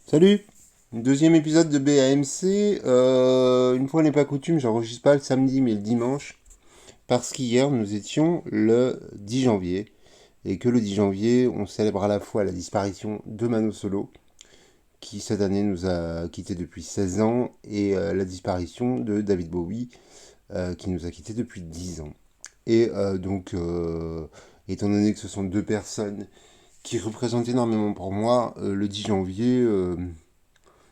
Salut! Deuxième épisode de BAMC. Une fois n'est pas coutume, j'enregistre pas le samedi mais le dimanche. Parce qu'hier nous étions le 10 janvier. Et que le 10 janvier, on célèbre à la fois la disparition de Mano Solo, qui cette année nous a quittés depuis 16 ans, et la disparition de David Bowie, qui nous a quittés depuis 10 ans. Et étant donné que ce sont deux personnes qui représentent énormément pour moi, le 10 janvier,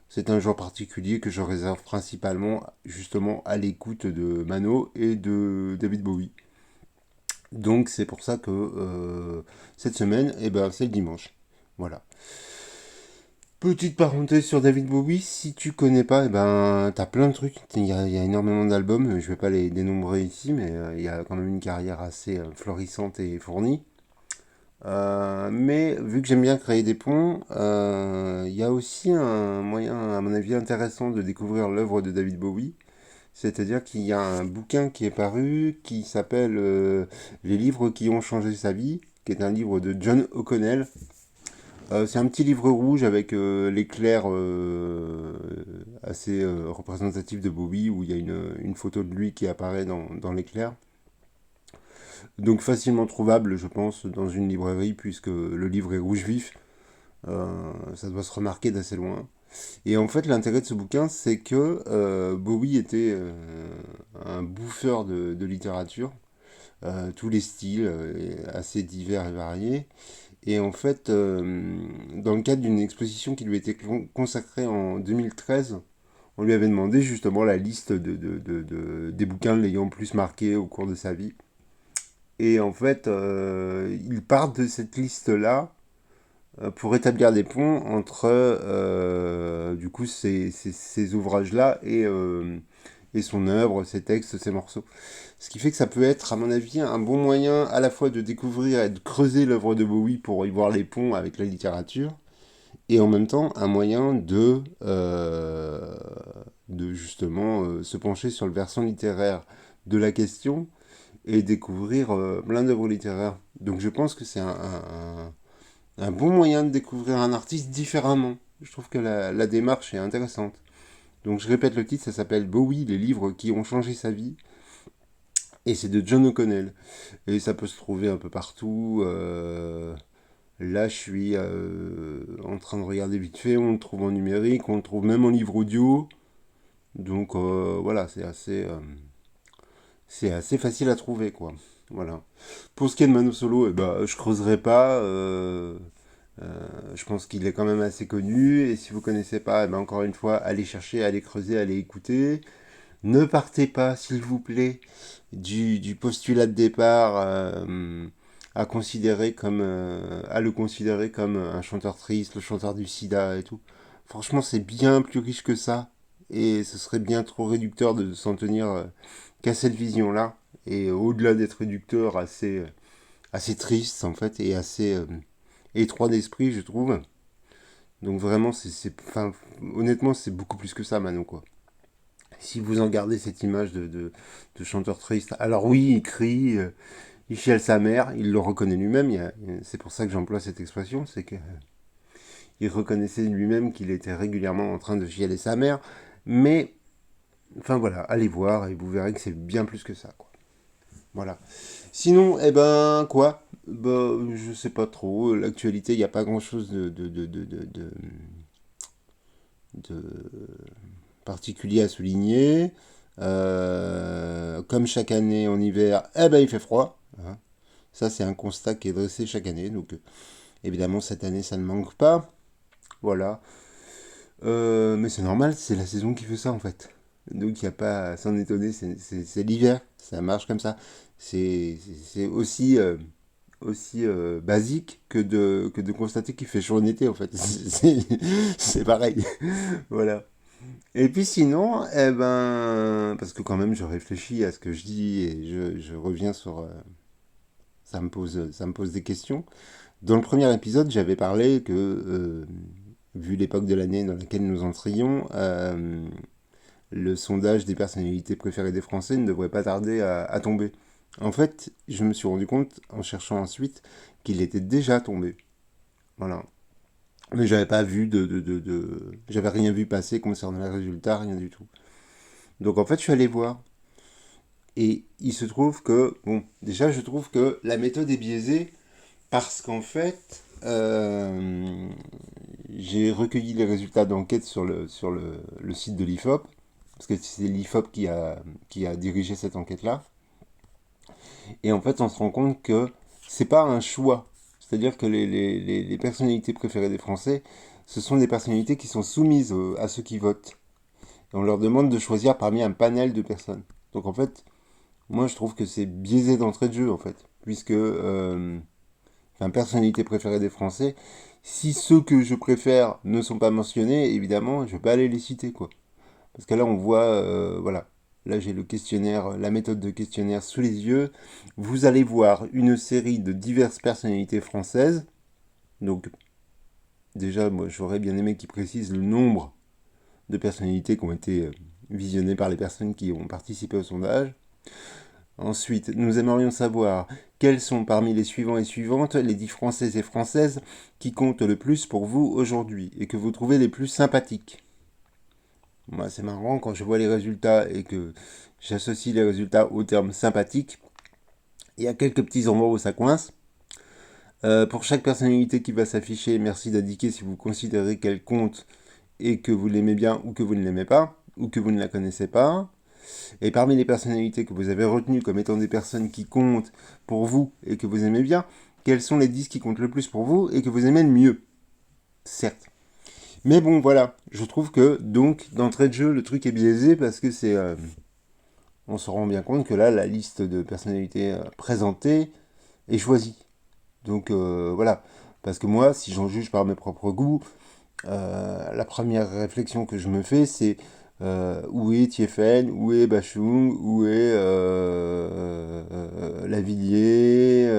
c'est un jour particulier que je réserve principalement justement à l'écoute de Mano et de David Bowie. Donc c'est pour ça que cette semaine, c'est le dimanche. Voilà. Petite parenthèse sur David Bowie, si tu connais pas, t'as plein de trucs. Il y a énormément d'albums, je vais pas les dénombrer ici, mais il y a quand même une carrière assez florissante et fournie. Mais vu que j'aime bien créer des ponts, il y a aussi un moyen, à mon avis, intéressant de découvrir l'œuvre de David Bowie. C'est-à-dire qu'il y a un bouquin qui est paru qui s'appelle Les livres qui ont changé sa vie, qui est un livre de John O'Connell. C'est un petit livre rouge avec l'éclair assez représentatif de Bowie, où il y a une photo de lui qui apparaît dans l'éclair. Donc facilement trouvable, je pense, dans une librairie, puisque le livre est rouge vif. Ça doit se remarquer d'assez loin. Et en fait, l'intérêt de ce bouquin, c'est que Bowie était un bouffeur de littérature, tous les styles, assez divers et variés. Et en fait, dans le cadre d'une exposition qui lui était consacrée en 2013, on lui avait demandé justement la liste des bouquins l'ayant plus marqué au cours de sa vie. Et en fait, il part de cette liste-là pour établir des ponts entre du coup ces ouvrages-là et son œuvre, ses textes, ses morceaux. Ce qui fait que ça peut être, à mon avis, un bon moyen à la fois de découvrir et de creuser l'œuvre de Bowie pour y voir les ponts avec la littérature, et en même temps un moyen de justement se pencher sur le versant littéraire de la question et découvrir plein d'œuvres littéraires. Donc je pense que c'est un bon moyen de découvrir un artiste différemment. Je trouve que la démarche est intéressante. Donc je répète le titre, ça s'appelle Bowie, les livres qui ont changé sa vie. Et c'est de John O'Connell. Et ça peut se trouver un peu partout. Là, je suis en train de regarder vite fait. On le trouve en numérique, on le trouve même en livre audio. Donc voilà, c'est assez facile à trouver, quoi. Voilà. Pour ce qui est de Mano Solo, je creuserai pas. Je pense qu'il est quand même assez connu. Et si vous connaissez pas, encore une fois, allez chercher, allez creuser, allez écouter. Ne partez pas, s'il vous plaît, du postulat de départ à le considérer comme un chanteur triste, le chanteur du sida et tout. Franchement, c'est bien plus riche que ça. Et ce serait bien trop réducteur de s'en tenir qu'à cette vision-là. Et au-delà d'être réducteur, assez triste en fait, et assez étroit d'esprit, je trouve. Donc vraiment, enfin, honnêtement, c'est beaucoup plus que ça, Manon, quoi. Si vous en gardez cette image de chanteur triste, alors oui, il crie, il chiale sa mère, il le reconnaît lui-même, c'est pour ça que j'emploie cette expression, c'est qu'il reconnaissait lui-même qu'il était régulièrement en train de chialer sa mère, mais, enfin voilà, allez voir et vous verrez que c'est bien plus que ça, quoi. Voilà. Sinon, quoi? Je sais pas trop, l'actualité, il n'y a pas grand-chose de particulier à souligner. Comme chaque année en hiver, il fait froid, hein. Ça, c'est un constat qui est dressé chaque année. Donc, évidemment, cette année, ça ne manque pas. Voilà. Mais c'est normal, c'est la saison qui fait ça, en fait. Donc, il n'y a pas à s'en étonner, c'est l'hiver. Ça marche comme ça. C'est aussi basique que de constater qu'il fait chaud en été, en fait. C'est pareil. Voilà. Et puis sinon, parce que quand même je réfléchis à ce que je dis et je reviens sur, ça me pose des questions. Dans le premier épisode, j'avais parlé que, vu l'époque de l'année dans laquelle nous entrions, le sondage des personnalités préférées des Français ne devrait pas tarder à tomber. En fait, je me suis rendu compte, en cherchant ensuite, qu'il était déjà tombé. Voilà. Mais j'avais pas vu j'avais rien vu passer concernant les résultats, rien du tout. Donc en fait, je suis allé voir. Et il se trouve que, bon, déjà, je trouve que la méthode est biaisée parce qu'en fait, j'ai recueilli les résultats d'enquête le site de l'IFOP, parce que c'est l'IFOP qui a dirigé cette enquête-là. Et en fait, on se rend compte que c'est pas un choix. C'est-à-dire que les personnalités préférées des Français, ce sont des personnalités qui sont soumises à ceux qui votent. Et on leur demande de choisir parmi un panel de personnes. Donc en fait, moi je trouve que c'est biaisé d'entrée de jeu en fait. Puisque, enfin, personnalité préférée des Français, si ceux que je préfère ne sont pas mentionnés, évidemment, je vais pas aller les citer quoi. Parce que là, on voit, voilà, là j'ai le questionnaire, la méthode de questionnaire sous les yeux. Vous allez voir une série de diverses personnalités françaises. Donc, déjà, moi j'aurais bien aimé qu'ils précisent le nombre de personnalités qui ont été visionnées par les personnes qui ont participé au sondage. Ensuite, nous aimerions savoir quels sont parmi les suivants et suivantes les 10 Français et Françaises qui comptent le plus pour vous aujourd'hui et que vous trouvez les plus sympathiques. Moi, c'est marrant quand je vois les résultats et que j'associe les résultats au terme sympathique. Il y a quelques petits endroits où ça coince. Pour chaque personnalité qui va s'afficher, merci d'indiquer si vous considérez qu'elle compte et que vous l'aimez bien ou que vous ne l'aimez pas, ou que vous ne la connaissez pas. Et parmi les personnalités que vous avez retenues comme étant des personnes qui comptent pour vous et que vous aimez bien, quels sont les 10 qui comptent le plus pour vous et que vous aimez le mieux? Certes. Mais bon, voilà. Je trouve que, donc, d'entrée de jeu, le truc est biaisé parce que on se rend bien compte que là, la liste de personnalités présentées est choisie. Donc, voilà. Parce que moi, si j'en juge par mes propres goûts, la première réflexion que je me fais, c'est où est Thieffen, où est Bachung, où est Lavillier,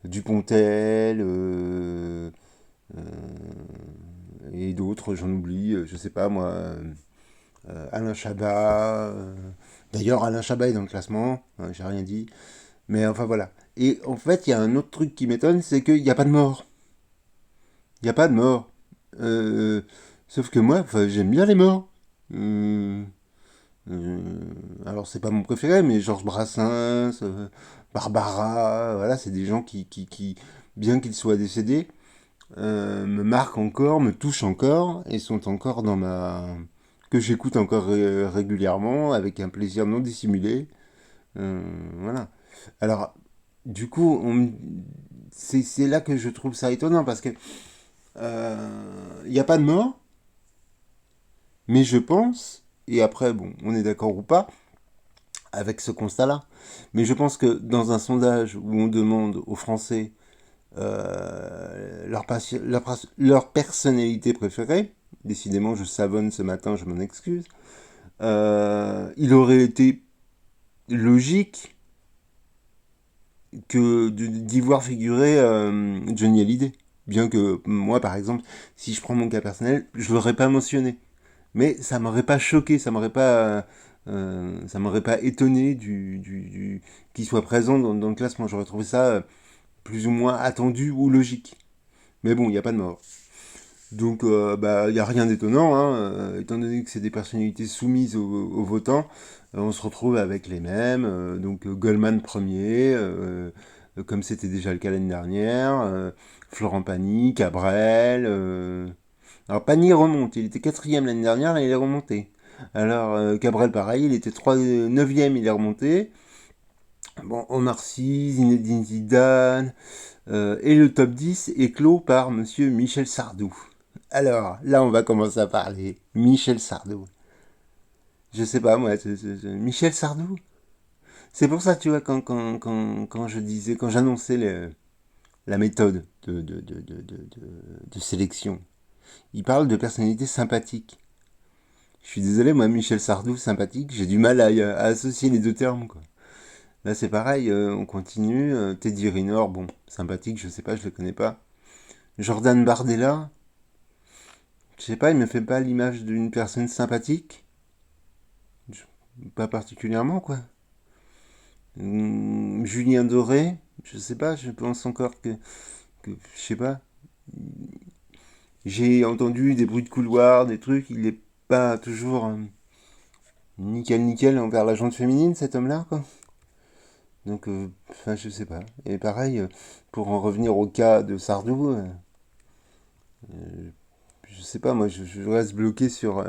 Dupontel, euh, et d'autres, j'en oublie, je sais pas moi, Alain Chabat. D'ailleurs, Alain Chabat est dans le classement, j'ai rien dit. Mais enfin voilà. Et en fait, il y a un autre truc qui m'étonne, c'est qu'il n'y a pas de mort. Il n'y a pas de mort. Euh, Sauf que moi, enfin, j'aime bien les morts. Euh, euh, alors, c'est pas mon préféré, mais Georges Brassens, Barbara, voilà, c'est des gens bien qu'ils soient décédés, me marquent encore, me touchent encore, et sont encore dans que j'écoute encore régulièrement, avec un plaisir non dissimulé. Euh, voilà. Alors, du coup, c'est là que je trouve ça étonnant, parce que il n'y a pas de mort, mais je pense, et après, bon, on est d'accord ou pas avec ce constat-là, mais je pense que dans un sondage où on demande aux Français leur personnalité préférée, décidément je savonne ce matin, je m'en excuse, il aurait été logique que d'y voir figurer Johnny Hallyday. Bien que moi, par exemple, si je prends mon cas personnel, je l'aurais pas mentionné. Mais ça m'aurait pas choqué, ça m'aurait pas étonné qu'il soit présent dans le classement. J'aurais trouvé ça plus ou moins attendu ou logique. Mais bon, il n'y a pas de mort. Donc, bah, il n'y a rien d'étonnant, hein, étant donné que c'est des personnalités soumises aux votants, on se retrouve avec les mêmes. Donc, Goldman premier, comme c'était déjà le cas l'année dernière, Florent Pagny, Cabrel. Alors Pagny remonte, il était quatrième l'année dernière et il est remonté. Alors Cabrel pareil, il était 9e, il est remonté. Bon, Omar Sy, Zinedine Zidane, et le top 10 est clos par monsieur Michel Sardou. Alors, là on va commencer à parler. Michel Sardou. Je sais pas moi, Michel Sardou. C'est pour ça, tu vois, quand je disais, quand j'annonçais la méthode de sélection, il parle de personnalités sympathiques. Je suis désolé, moi, Michel Sardou, sympathique, j'ai du mal à associer les deux termes, quoi. Là, c'est pareil, on continue. Teddy Riner, bon, sympathique, je sais pas, je le connais pas. Jordan Bardella, je sais pas, il me fait pas l'image d'une personne sympathique. Pas particulièrement, quoi. Julien Doré, je sais pas, je pense encore je sais pas. J'ai entendu des bruits de couloir, des trucs, il est pas toujours nickel nickel envers la gente féminine, cet homme-là, quoi. Donc, enfin, je sais pas. Et pareil, pour en revenir au cas de Sardou, je sais pas, moi, je reste bloqué sur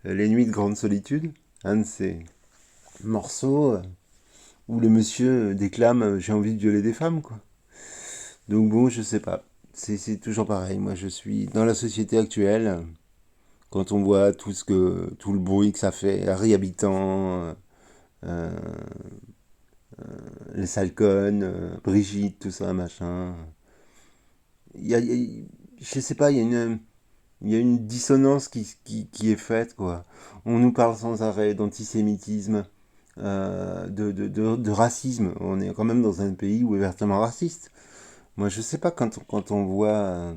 Les Nuits de Grande Solitude, un de ces morceaux où le monsieur déclame J'ai envie de violer des femmes, quoi. Donc, bon, je sais pas. C'est toujours pareil. Moi, je suis dans la société actuelle. Quand on voit tout le bruit que ça fait, Harry Habitant, euh, les Salcone, Brigitte, tout ça, machin. Je sais pas, il y a une dissonance qui est faite, quoi. On nous parle sans arrêt d'antisémitisme, de racisme. On est quand même dans un pays où est ouvertement raciste. Moi, je sais pas, quand on voit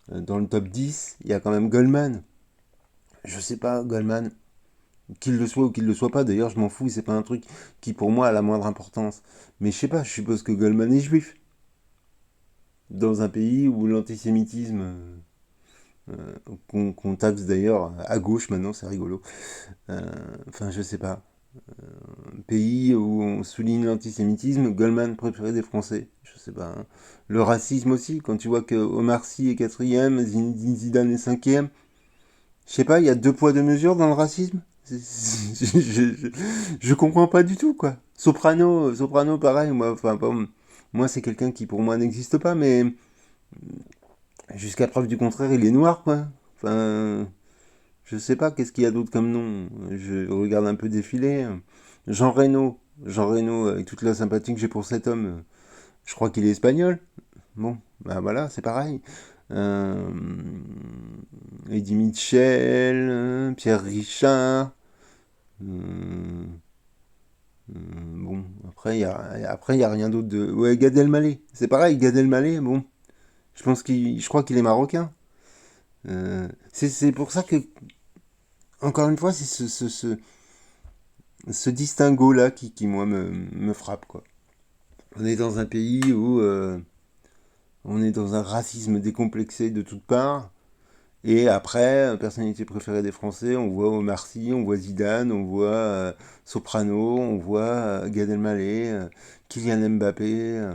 dans le top 10, il y a quand même Goldman. Je sais pas, Goldman, qu'il le soit ou qu'il le soit pas, d'ailleurs, je m'en fous, c'est pas un truc qui pour moi a la moindre importance. Mais je sais pas, je suppose que Goldman est juif. Dans un pays où l'antisémitisme, qu'on taxe d'ailleurs à gauche maintenant, c'est rigolo. Euh, enfin, je sais pas. Un pays où on souligne l'antisémitisme, Goldman préféré des Français, je sais pas. Hein. Le racisme aussi, quand tu vois que Omar Sy est quatrième, Zinedine Zidane est cinquième. Je sais pas, il y a deux poids deux mesures dans le racisme. Je comprends pas du tout, quoi. Soprano, pareil, moi, enfin, bon, moi c'est quelqu'un qui pour moi n'existe pas, mais jusqu'à preuve du contraire, il est noir, quoi. Enfin, je sais pas, qu'est-ce qu'il y a d'autre comme nom. Je regarde un peu défiler. Jean Reno. Jean Reno, avec toute la sympathie que j'ai pour cet homme, je crois qu'il est espagnol. Bon, bah voilà, c'est pareil. Euh, Eddie Mitchell, Pierre Richard. euh, bon, après, y a rien d'autre de. Ouais, Gad Elmaleh. C'est pareil, Gad Elmaleh, bon. Je crois qu'il est marocain. C'est pour ça que, encore une fois, c'est ce distinguo-là qui moi, me frappe, quoi. On est dans un pays où on est dans un racisme décomplexé de toutes parts. Et après, personnalité préférée des Français, on voit Omar Sy, on voit Zidane, on voit Soprano, on voit Gad Elmaleh, Kylian Mbappé.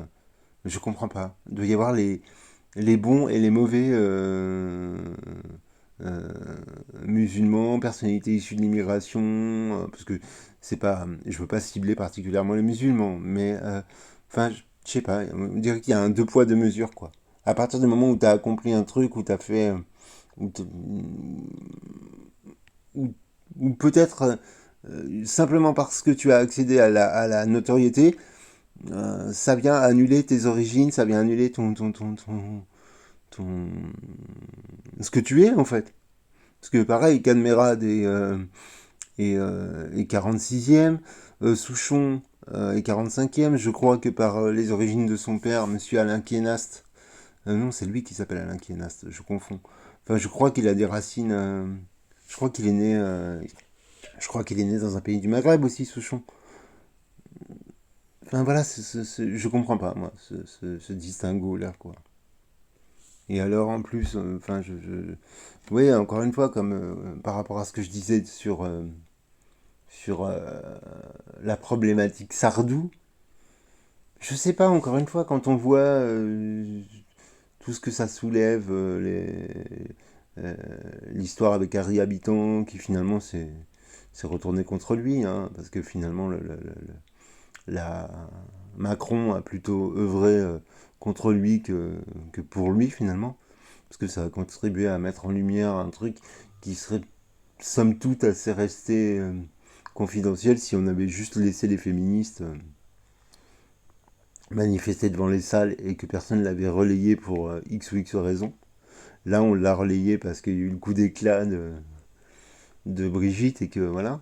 Je comprends pas. Il doit y avoir les bons et les mauvais euh, musulmans, personnalités issues de l'immigration, parce que c'est pas, je veux pas cibler particulièrement les musulmans, mais enfin, je sais pas, on dirait qu'il y a un deux poids deux mesures, quoi. À partir du moment où tu as accompli un truc, où tu as fait, ou, ou, ou peut-être simplement parce que tu as accédé à la notoriété, ça vient annuler tes origines, ça vient annuler ton ce que tu es en fait. Parce que pareil, Cadmerade est 46e, Souchon est 45e, je crois que par les origines de son père, monsieur Alain Kienast, non, c'est lui qui s'appelle Alain Kienast, je confonds. Enfin, je crois qu'il a des racines, je crois qu'il est né, je crois qu'il est né dans un pays du Maghreb aussi, Souchon. Enfin voilà, je comprends pas moi, ce distinguo-là, quoi. Et alors en plus, enfin oui, encore une fois, comme par rapport à ce que je disais sur la problématique Sardou, je sais pas, encore une fois, quand on voit tout ce que ça soulève, l'histoire avec Harry Habitant, qui finalement s'est retourné contre lui, hein, parce que finalement la Macron a plutôt œuvré contre lui que pour lui finalement, parce que ça a contribué à mettre en lumière un truc qui serait somme toute assez resté confidentiel si on avait juste laissé les féministes manifester devant les salles et que personne ne l'avait relayé pour X ou X raison. Là, on l'a relayé parce qu'il y a eu le coup d'éclat de Brigitte et que voilà.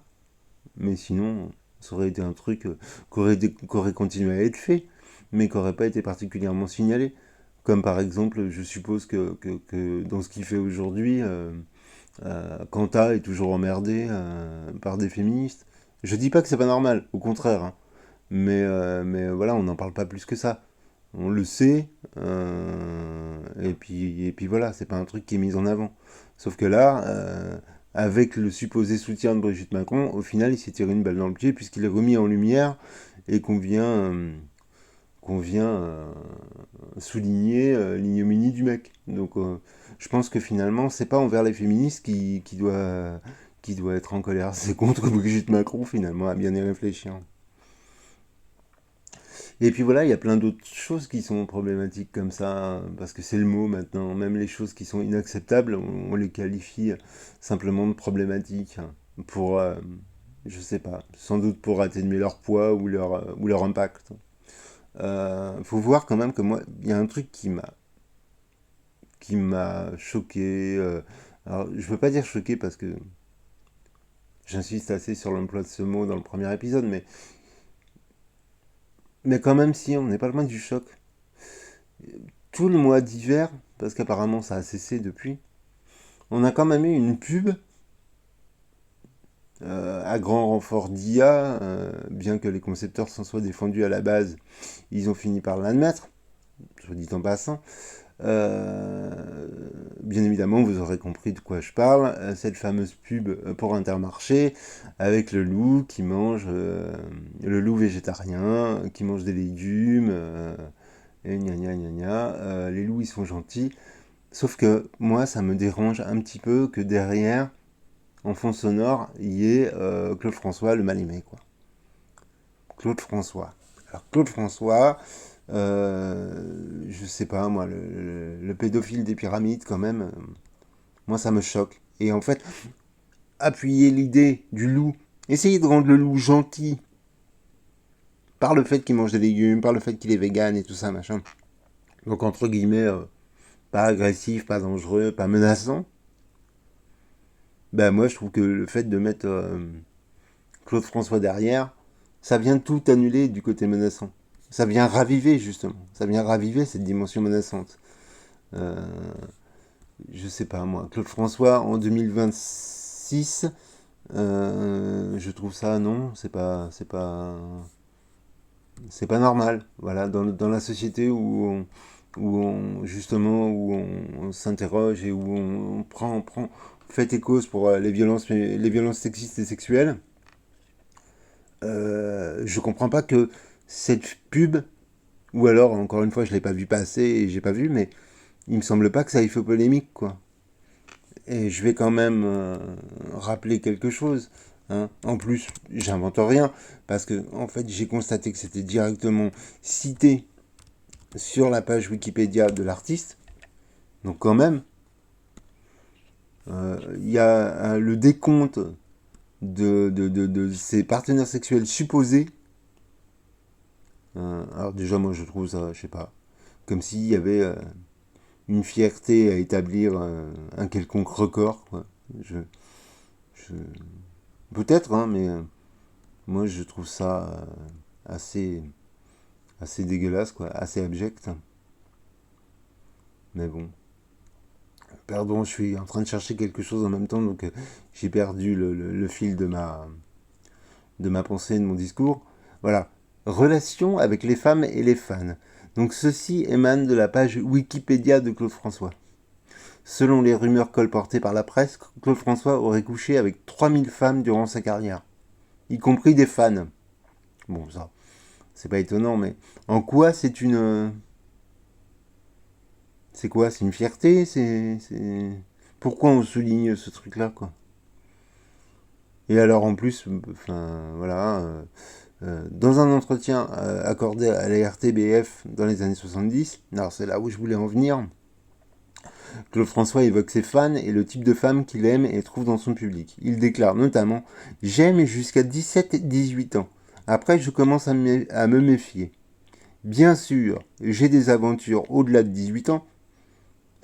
Mais sinon, ça aurait été un truc qu'aurait continué à être fait, mais qui n'aurait pas été particulièrement signalé. Comme par exemple, je suppose que dans ce qu'il fait aujourd'hui, Kanta est toujours emmerdé par des féministes. Je dis pas que c'est pas normal, au contraire, hein. Mais voilà, on n'en parle pas plus que ça. on le sait, et puis voilà, c'est pas un truc qui est mis en avant. Sauf que là, avec le supposé soutien de Brigitte Macron, au final, il s'est tiré une balle dans le pied puisqu'il est remis en lumière et qu'on vient souligner l'ignominie du mec. Donc, je pense que finalement, c'est pas envers les féministes qui doit être en colère, c'est contre Brigitte Macron finalement, à bien y réfléchir. Et puis voilà, il y a plein d'autres choses qui sont problématiques comme ça, parce que c'est le mot maintenant. Même les choses qui sont inacceptables, on les qualifie simplement de problématiques. Pour, je sais pas, sans doute pour atténuer leur poids ou leur impact. Faut voir quand même que moi, il y a un truc qui m'a choqué. Alors, je veux pas dire choqué parce que j'insiste assez sur l'emploi de ce mot dans le premier épisode, mais quand même si, on n'est pas loin du choc. Tout le mois d'hiver, parce qu'apparemment ça a cessé depuis, on a quand même eu une pub à grand renfort d'IA, bien que les concepteurs s'en soient défendus à la base, ils ont fini par l'admettre, soit dit en passant. Bien évidemment, vous aurez compris de quoi je parle. Cette fameuse pub pour Intermarché avec le loup qui mange, le loup végétarien qui mange des légumes, et gna gna gna gna. Les loups ils sont gentils. Sauf que moi, ça me dérange un petit peu que derrière, en fond sonore, il y ait Claude François le mal-aimé, quoi. Claude François. Alors Claude François, je sais pas moi, le pédophile des pyramides quand même, moi ça me choque. Et en fait, appuyer l'idée du loup, essayer de rendre le loup gentil par le fait qu'il mange des légumes, par le fait qu'il est vegan et tout ça, machin. Donc entre guillemets, pas agressif, pas dangereux, pas menaçant. Ben moi je trouve que le fait de mettre Claude François derrière, ça vient tout annuler du côté menaçant. Ça vient raviver justement, ça vient raviver cette dimension menaçante. Euh, je sais pas moi, Claude François en 2026, je trouve ça non, c'est pas normal. Voilà, dans la société justement on s'interroge et où on prend fait et cause pour les violences sexistes et sexuelles. Je comprends pas que cette pub, ou alors encore une fois je l'ai pas vu passer et j'ai pas vu, mais il me semble pas que ça ait fait polémique quoi. Et je vais quand même rappeler quelque chose. Hein. En plus, j'invente rien parce que en fait j'ai constaté que c'était directement cité sur la page Wikipédia de l'artiste. Donc quand même, il y a le décompte de ses partenaires sexuels supposés. Alors déjà moi je trouve ça, je sais pas, comme s'il y avait une fierté à établir un quelconque record. Quoi. Je... Peut-être, hein, mais moi je trouve ça assez, assez dégueulasse, quoi, assez abject. Mais bon. Pardon, je suis en train de chercher quelque chose en même temps, donc j'ai perdu le fil de ma pensée, de mon discours. Voilà. Relation avec les femmes et les fans. Donc ceci émane de la page Wikipédia de Claude François. Selon les rumeurs colportées par la presse, Claude François aurait couché avec 3000 femmes durant sa carrière, y compris des fans. Bon, ça, c'est pas étonnant, mais en quoi c'est une... C'est quoi? C'est une fierté? Pourquoi on souligne ce truc-là, quoi? Et alors, en plus, enfin, voilà... dans un entretien accordé à la RTBF dans les années 70, alors c'est là où je voulais en venir, Claude François évoque ses fans et le type de femmes qu'il aime et trouve dans son public. Il déclare notamment « J'aime jusqu'à 17-18 ans. Après, je commence à me méfier. Bien sûr, j'ai des aventures au-delà de 18 ans,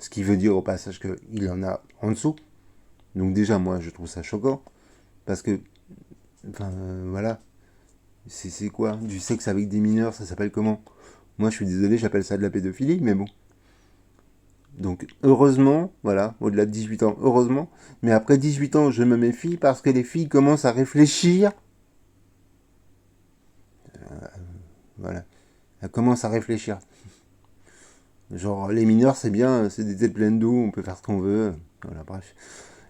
ce qui veut dire au passage qu'il en a en dessous. Donc déjà, moi, je trouve ça choquant, parce que, enfin, voilà, c'est quoi? Du sexe avec des mineurs, ça s'appelle comment? Moi, je suis désolé, j'appelle ça de la pédophilie, mais bon. Donc heureusement, voilà, au-delà de 18 ans, heureusement. Mais après 18 ans, je me méfie parce que les filles commencent à réfléchir. Voilà, elles commencent à réfléchir. Genre, les mineurs, c'est bien, c'est des têtes pleines d'eau, on peut faire ce qu'on veut. Voilà, bref.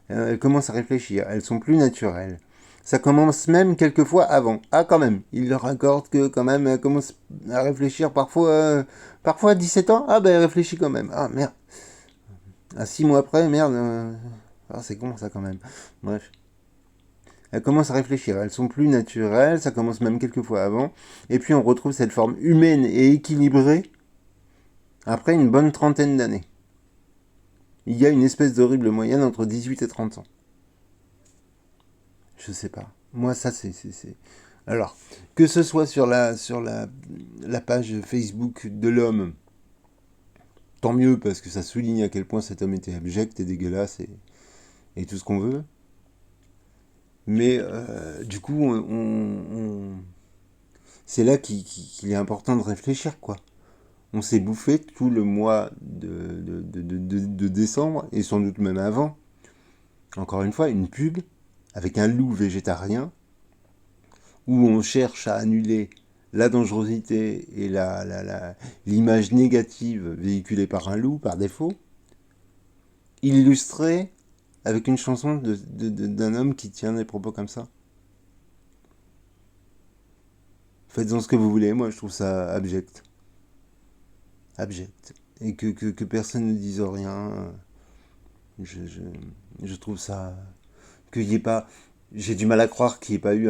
Elles commencent à réfléchir, elles sont plus naturelles. Ça commence même quelquefois avant. Ah, quand même, il leur accorde que quand même, elles commencent à réfléchir parfois à 17 ans. Ah, ben, elle réfléchit quand même. Ah, merde. À 6 mois après, merde. Ah, c'est con ça quand même. Bref. Elles commencent à réfléchir, elles sont plus naturelles, ça commence même quelquefois avant. Et puis on retrouve cette forme humaine et équilibrée après une bonne trentaine d'années. Il y a une espèce d'horrible moyenne entre 18 et 30 ans. Je sais pas. Moi, ça, c'est. Alors, que ce soit sur la page Facebook de l'homme, tant mieux, parce que ça souligne à quel point cet homme était abject et dégueulasse et tout ce qu'on veut. Mais du coup, c'est là qu'il est important de réfléchir, quoi. On s'est bouffé tout le mois de décembre, et sans doute même avant, encore une fois, une pub avec un loup végétarien où on cherche à annuler la dangerosité et l'image négative véhiculée par un loup par défaut, illustrée avec une chanson d'un homme qui tient des propos comme ça. Faites-en ce que vous voulez, moi je trouve ça abject. Abject. Et que personne ne dise rien, je, je, je trouve ça... Qu'il y ait pas... J'ai du mal à croire qu'il n'y ait pas eu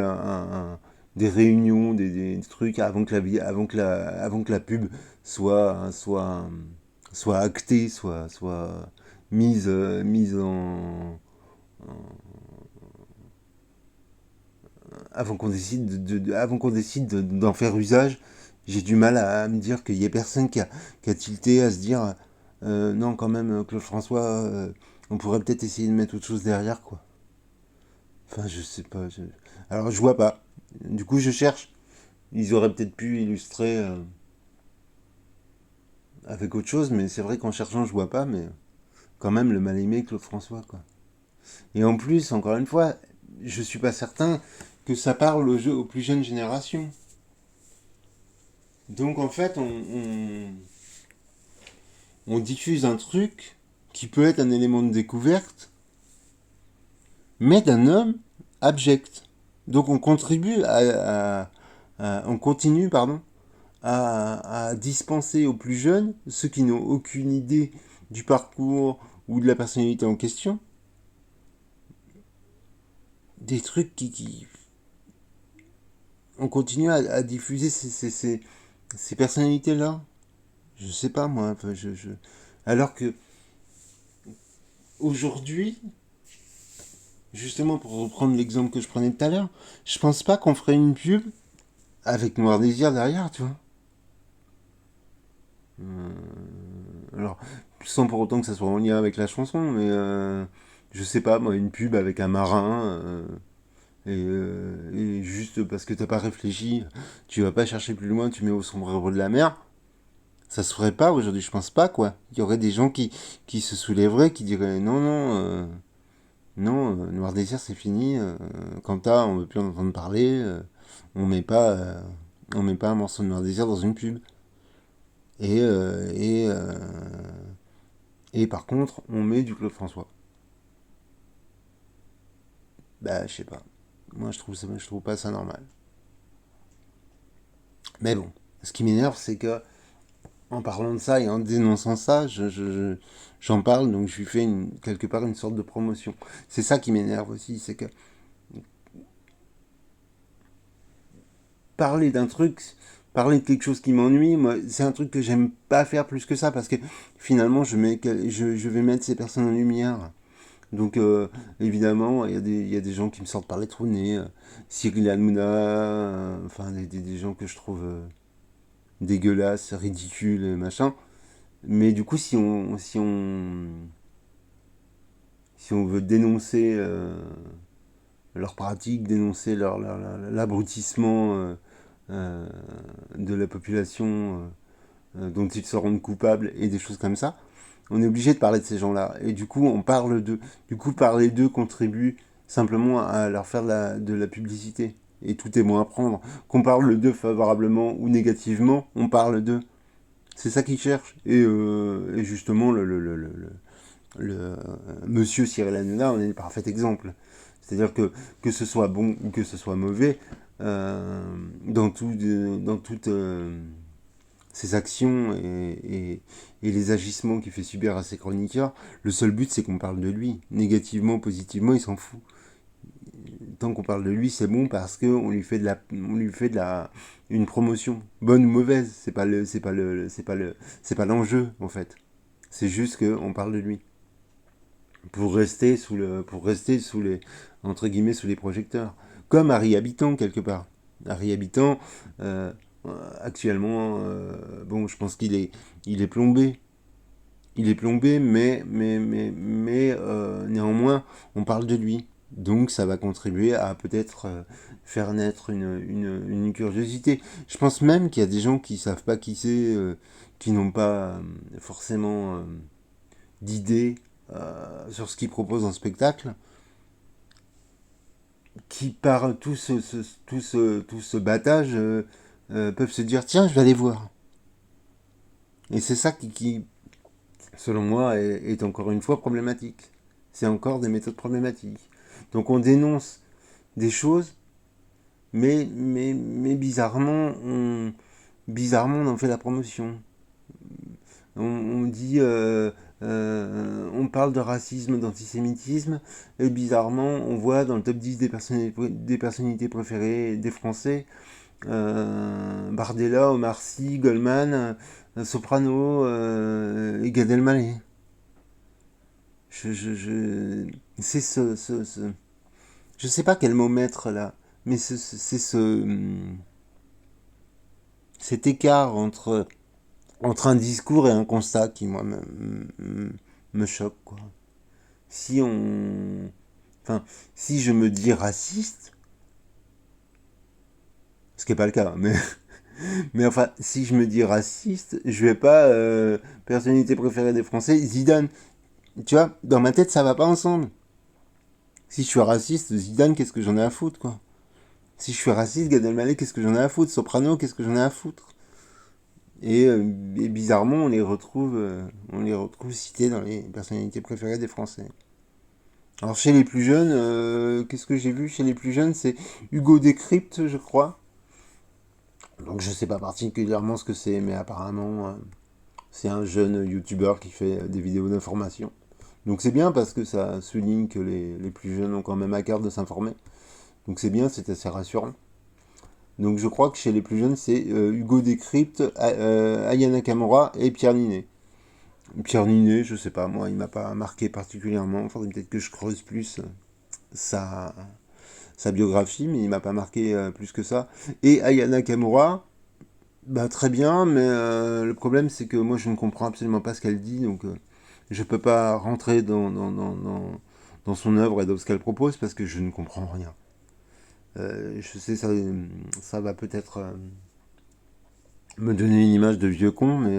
des réunions, des trucs avant que la pub soit actée, soit mise avant qu'on décide avant qu'on décide d'en faire usage. J'ai du mal à me dire qu'il y ait personne qui a tilté à se dire non quand même Claude François, on pourrait peut-être essayer de mettre autre chose derrière, quoi. Enfin, je sais pas. Alors, je vois pas. Du coup, je cherche. Ils auraient peut-être pu illustrer avec autre chose, mais c'est vrai qu'en cherchant, je vois pas. Mais quand même, le mal-aimé Claude François, quoi. Et en plus, encore une fois, je suis pas certain que ça parle aux plus jeunes générations. Donc, en fait, on diffuse un truc qui peut être un élément de découverte, mais d'un homme abject. Donc, on contribue on continue, pardon, à dispenser aux plus jeunes, ceux qui n'ont aucune idée du parcours ou de la personnalité en question, des trucs on continue à diffuser ces personnalités-là. Je sais pas moi. Enfin, alors que aujourd'hui, justement pour reprendre l'exemple que je prenais tout à l'heure, je pense pas qu'on ferait une pub avec Noir Désir derrière, tu vois. Alors, sans pour autant que ça soit en lien avec la chanson, mais je sais pas, moi, une pub avec un marin, et juste parce que t'as pas réfléchi, tu vas pas chercher plus loin, tu mets au sombrero de la mer, ça se ferait pas aujourd'hui, je pense pas, quoi. Il y aurait des gens qui se soulèveraient, qui diraient non, non, non, Noir Désir c'est fini, Quanta, on veut plus en entendre parler, on met pas, euh, on met pas un morceau de Noir Désir dans une pub. Et, euh, et, euh, et par contre, on met du Claude François. Bah, je sais pas. Moi, je trouve pas ça normal. Mais bon, ce qui m'énerve, c'est que en parlant de ça et en dénonçant ça, j'en parle, donc je lui fais quelque part une sorte de promotion. C'est ça qui m'énerve aussi, c'est que parler d'un truc, parler de quelque chose qui m'ennuie, moi, c'est un truc que j'aime pas faire plus que ça, parce que finalement, je vais mettre ces personnes en lumière. Donc, évidemment, il y a des gens qui me sortent par les trous de nez. Cyril Hanouna, enfin, des gens que je trouve dégueulasses, ridicules, machin. Mais du coup, si on veut dénoncer leurs pratiques, dénoncer l'abrutissement euh, de la population dont ils se rendent coupables et des choses comme ça, on est obligé de parler de ces gens-là. Et du coup, on parle d'eux. Du coup, parler d'eux contribue simplement à leur faire de la publicité. Et tout est bon à prendre. Qu'on parle d'eux favorablement ou négativement, on parle d'eux. C'est ça qu'il cherche. Et justement, le monsieur Cyril Hanouna en est le parfait exemple. C'est-à-dire que ce soit bon ou que ce soit mauvais, dans toutes ses actions et les agissements qu'il fait subir à ses chroniqueurs, le seul but c'est qu'on parle de lui. Négativement, positivement, il s'en fout. Tant qu'on parle de lui, c'est bon parce qu'on lui fait une promotion, bonne ou mauvaise. C'est pas l'enjeu en fait. C'est juste qu'on parle de lui pour rester sous les, entre guillemets, sous les projecteurs. Comme Harry Habitant quelque part. Harry Habitant, euh, actuellement, bon, je pense il est plombé. Il est plombé, mais néanmoins, on parle de lui. Donc ça va contribuer à peut-être faire naître une curiosité. Je pense même qu'il y a des gens qui savent pas qui c'est, qui n'ont pas forcément d'idées sur ce qu'il propose en spectacle, qui par tout ce battage peuvent se dire tiens, je vais aller voir. Et c'est ça qui selon moi, est encore une fois problématique. C'est encore des méthodes problématiques. Donc on dénonce des choses, mais bizarrement, on en fait la promotion. On dit, on parle de racisme, d'antisémitisme, et bizarrement, on voit dans le top 10 des personnalités préférées des Français, Bardella, Omar Sy, Goldman, Soprano et Gad Elmaleh. C'est je sais pas quel mot mettre là, mais c'est cet écart entre un discours et un constat qui, moi, me choque, quoi. Si on. Enfin, si je me dis raciste, ce qui n'est pas le cas, mais enfin, si je me dis raciste, je vais pas. Personnalité préférée des Français, Zidane. Tu vois, dans ma tête, ça va pas ensemble. Si je suis raciste, Zidane, qu'est-ce que j'en ai à foutre, quoi. Si je suis raciste, Gad Elmaleh, qu'est-ce que j'en ai à foutre? Soprano, qu'est-ce que j'en ai à foutre? Et bizarrement, on les retrouve cités dans les personnalités préférées des Français. Alors chez les plus jeunes, qu'est-ce que j'ai vu chez les plus jeunes? C'est Hugo Décrypte, je crois. Donc je sais pas particulièrement ce que c'est, mais apparemment c'est un jeune youtubeur qui fait des vidéos d'information. Donc c'est bien parce que ça souligne que les plus jeunes ont quand même à cœur de s'informer. Donc c'est bien, c'est assez rassurant. Donc je crois que chez les plus jeunes, c'est Hugo Décrypte, Aya Nakamura et Pierre Ninet. Pierre Ninet, je sais pas, moi, il m'a pas marqué particulièrement. Faudrait peut-être que je creuse plus sa, sa biographie, mais il m'a pas marqué plus que ça. Et Aya Nakamura, bah très bien, mais le problème c'est que moi je ne comprends absolument pas ce qu'elle dit, donc je peux pas rentrer dans son œuvre et dans ce qu'elle propose parce que je ne comprends rien. Je sais, ça va peut-être me donner une image de vieux con, mais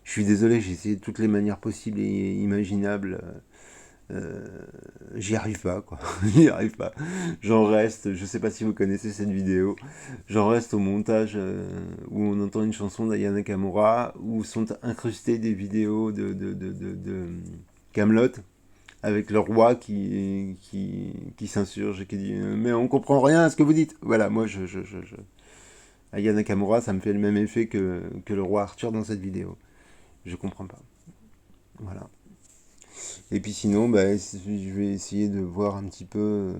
je suis désolé, j'ai essayé de toutes les manières possibles et imaginables. J'y arrive pas, quoi. J'y arrive pas. J'en reste, je sais pas si vous connaissez cette vidéo, j'en reste au montage où on entend une chanson d'Aya Nakamura, où sont incrustées des vidéos de Camelot avec le roi qui s'insurge et qui dit mais on comprend rien à ce que vous dites. Voilà, moi Aya Nakamura, ça me fait le même effet que le roi Arthur dans cette vidéo. Je comprends pas. Voilà. Et puis sinon, bah, je vais essayer de voir un petit peu.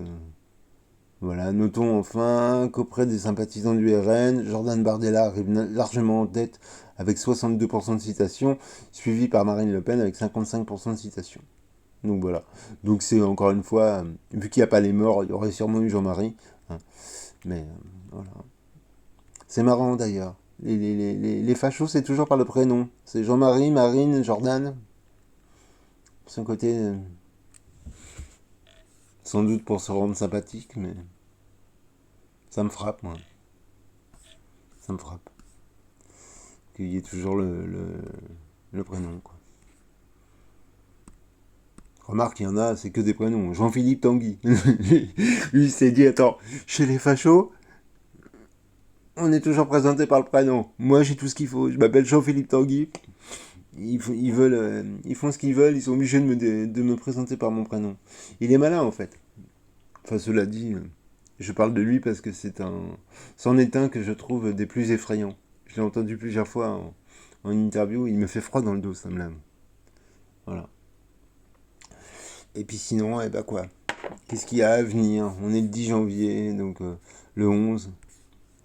Voilà, notons enfin qu'auprès des sympathisants du RN, Jordan Bardella arrive largement en tête avec 62% de citations, suivi par Marine Le Pen avec 55% de citations. Donc voilà. Donc c'est encore une fois, vu qu'il n'y a pas les morts, il y aurait sûrement eu Jean-Marie. Hein. Mais voilà. C'est marrant d'ailleurs. Les fachos, c'est toujours par le prénom. C'est Jean-Marie, Marine, Jordan. Son côté, sans doute pour se rendre sympathique, mais ça me frappe, moi. Ça me frappe. Qu'il y ait toujours le prénom, quoi. Remarque, il y en a, c'est que des prénoms. Jean-Philippe Tanguy. Lui, il s'est dit, attends, chez les fachos, On est toujours présenté par le prénom. Moi, j'ai tout ce qu'il faut. Je m'appelle Jean-Philippe Tanguy. Ils veulent, ils font ce qu'ils veulent. Ils sont obligés de me présenter par mon prénom. Il est malin, en fait. Enfin, cela dit, je parle de lui parce que c'en est un que je trouve des plus effrayants. Je l'ai entendu plusieurs fois en interview. Il me fait froid dans le dos, ça me lame. Voilà. Et puis sinon, eh ben quoi? Qu'est-ce qu'il y a à venir? On est le 10 janvier, donc le 11.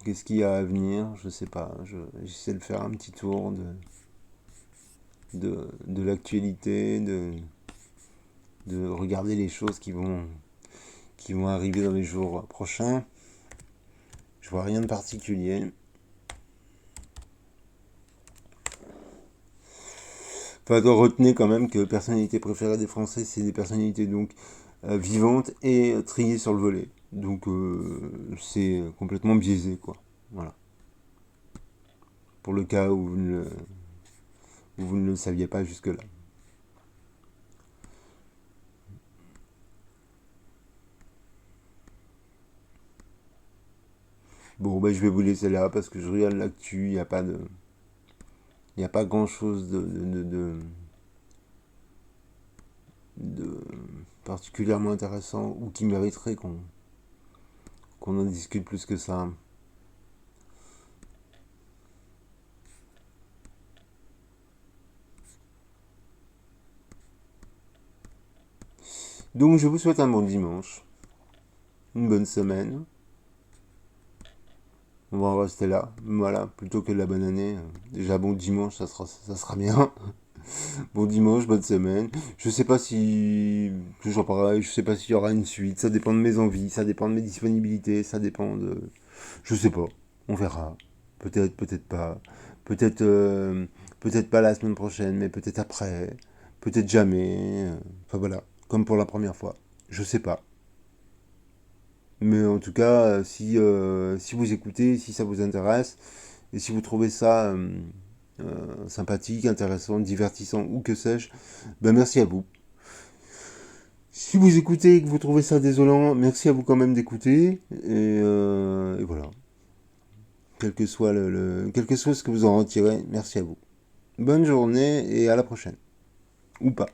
Qu'est-ce qu'il y a à venir? Je sais pas. J'essaie de faire un petit tour de l'actualité, de regarder les choses qui vont arriver dans les jours prochains. Je vois rien de particulier. Enfin, retenez quand même que personnalité préférée des Français, c'est des personnalités donc vivantes et triées sur le volet. Donc c'est complètement biaisé, quoi. Voilà. Pour le cas où vous ne le saviez pas jusque-là. Bon, ben, je vais vous laisser là parce que je regarde l'actu, il n'y a pas grand-chose de particulièrement intéressant ou qui mériterait qu'on en discute plus que ça. Donc je vous souhaite un bon dimanche, une bonne semaine. On va en rester là. Voilà, plutôt que la bonne année. Déjà bon dimanche, ça sera bien. Bon dimanche, bonne semaine. Je sais pas si, toujours pareil, je sais pas s'il y aura une suite. Ça dépend de mes envies, ça dépend de mes disponibilités, ça dépend de, je sais pas. On verra. Peut-être, peut-être pas. Peut-être, peut-être pas la semaine prochaine, mais peut-être après. Peut-être jamais. Enfin voilà, comme pour la première fois. Je sais pas. Mais en tout cas, si vous écoutez, si ça vous intéresse, et si vous trouvez ça sympathique, intéressant, divertissant ou que sais-je, ben merci à vous. Si vous écoutez et que vous trouvez ça désolant, merci à vous quand même d'écouter. Et voilà. Quel que soit ce que vous en retirez, merci à vous. Bonne journée et à la prochaine. Ou pas.